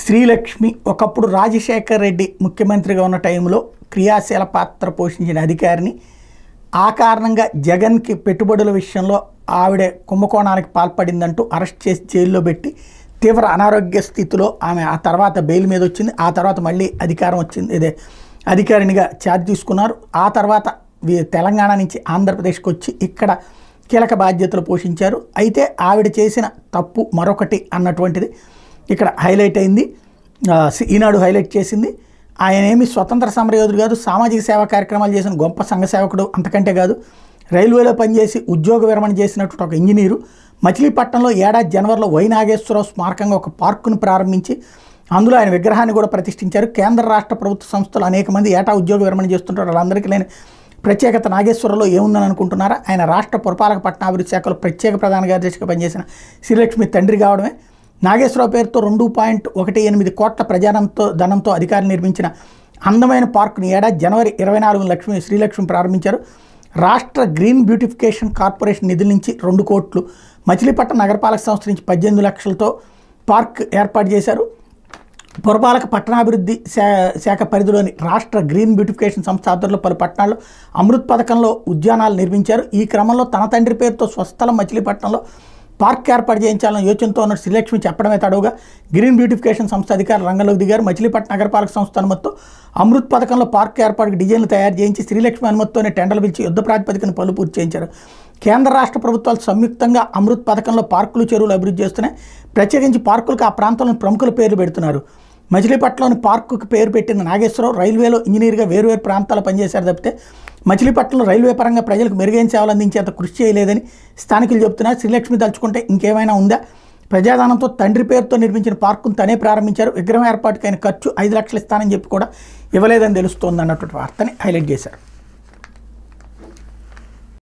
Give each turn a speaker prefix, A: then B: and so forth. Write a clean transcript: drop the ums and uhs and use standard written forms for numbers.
A: శ్రీలక్ష్మి ఒకప్పుడు రాజశేఖర్ రెడ్డి ముఖ్యమంత్రిగా ఉన్న టైంలో క్రియాశీల పాత్ర పోషించిన అధికారిని, ఆ కారణంగా జగన్కి పెట్టుబడుల విషయంలో ఆవిడ కుంభకోణానికి పాల్పడిందంటూ అరెస్ట్ చేసి జైల్లో పెట్టి తీవ్ర అనారోగ్య స్థితిలో ఆమె ఆ తర్వాత బెయిల్ మీద వచ్చింది. ఆ తర్వాత మళ్ళీ అధికారం వచ్చింది, ఇదే అధికారినిగా ఛార్జ్ తీసుకున్నారు. ఆ తర్వాత తెలంగాణ నుంచి ఆంధ్రప్రదేశ్కి వచ్చి ఇక్కడ కీలక బాధ్యతలు పోషించారు. అయితే ఆవిడ చేసిన తప్పు మరొకటి అన్నటువంటిది ఇక్కడ హైలైట్ అయింది. ఈనాడు హైలైట్ చేసింది. ఆయన ఏమి స్వతంత్ర సమరయోధుడు కాదు, సామాజిక సేవా కార్యక్రమాలు చేసిన గొప్ప సంఘ సేవకుడు అంతకంటే కాదు. రైల్వేలో పనిచేసి ఉద్యోగ విరమణ చేసినటువంటి ఒక ఇంజనీరు. మచిలీపట్నంలో ఏడాది జనవరిలో వై నాగేశ్వరరావు స్మారకంగా ఒక పార్కును ప్రారంభించి అందులో ఆయన విగ్రహాన్ని కూడా ప్రతిష్ఠించారు. కేంద్ర రాష్ట్ర ప్రభుత్వ సంస్థలు అనేక మంది ఏటా ఉద్యోగ విరమణ చేస్తుంటారు. వాళ్ళందరికీ లేని ప్రత్యేకత నాగేశ్వరరావు ఏముందని అనుకుంటున్నారా? ఆయన రాష్ట్ర పురపాలక పట్టణాభివృద్ధి శాఖలో ప్రత్యేక ప్రధాన కార్యదర్శిగా పనిచేసిన శ్రీలక్ష్మి తండ్రి కావడమే. నాగేశ్వరరావు పేరుతో 2.18 కోట్ల ధనంతో అధికారులు నిర్మించిన అందమైన పార్కును ఏడాది జనవరి 24 శ్రీలక్ష్మి ప్రారంభించారు. రాష్ట్ర గ్రీన్ బ్యూటిఫికేషన్ కార్పొరేషన్ నిధుల నుంచి 2 కోట్లు, మచిలీపట్నం నగరపాలక సంస్థ నుంచి 18 లక్షలతో పార్క్ ఏర్పాటు చేశారు. పురపాలక పట్టణాభివృద్ధి శాఖ పరిధిలోని రాష్ట్ర గ్రీన్ బ్యూటిఫికేషన్ సంస్థ ఆధ్వర్యంలో పలు పట్టణాల్లో అమృత్ పథకంలో ఉద్యానాలు నిర్మించారు. ఈ క్రమంలో తన తండ్రి పేరుతో స్వస్థలం మచిలీపట్నంలో పార్క్ ఏర్పాటు చేయించాలని యోచనతో ఉన్న శ్రీలక్ష్మి చెప్పడమే తడవుగా గ్రీన్ బ్యూటిఫికేషన్ సంస్థ అధికారులు రంగంలోకి దిగారు. మచిలీపట్నం నగరపాలక సంస్థ అనుమతితో అమృత్ పథకంలో పార్క్ ఏర్పాటుకు డిజైన్లు తయారు చేయించి శ్రీలక్ష్మి అనుమతితోనే టెండర్లు పిలిచి యుద్ధ ప్రాతిపదికన పనులు పూర్తి చేయించారు. కేంద్ర రాష్ట్ర ప్రభుత్వాలు సంయుక్తంగా అమృత్ పథకంలో పార్కులు, చెరువులు అభివృద్ధి చేస్తున్నాయి. ప్రత్యేకించి పార్కులకు ఆ ప్రాంతంలోని ప్రముఖుల పేర్లు పెడుతున్నారు. మచిలీపట్నంలోని పార్కుకు పేరు పెట్టిన నాగేశ్వరరావు రైల్వేలో ఇంజనీర్గా వేరువేరు ప్రాంతాల్లో పనిచేశారు తప్పితే మచిలీపట్నంలో రైల్వే పరంగా ప్రజలకు మెరుగైన సేవలు అందించేంత కృషి చేయలేదని స్థానికులు చెబుతున్నారు. శ్రీలక్ష్మి తలుచుకుంటే ఇంకేమైనా ఉందా? ప్రజాధనంతో తండ్రి పేరుతో నిర్మించిన పార్కును తనే ప్రారంభించారు. విగ్రహం ఏర్పాటుకైన ఖర్చు 5 లక్షలు ఇస్తానని చెప్పి కూడా ఇవ్వలేదని తెలుస్తోంది అన్నటువంటి వార్తని హైలైట్ చేశారు.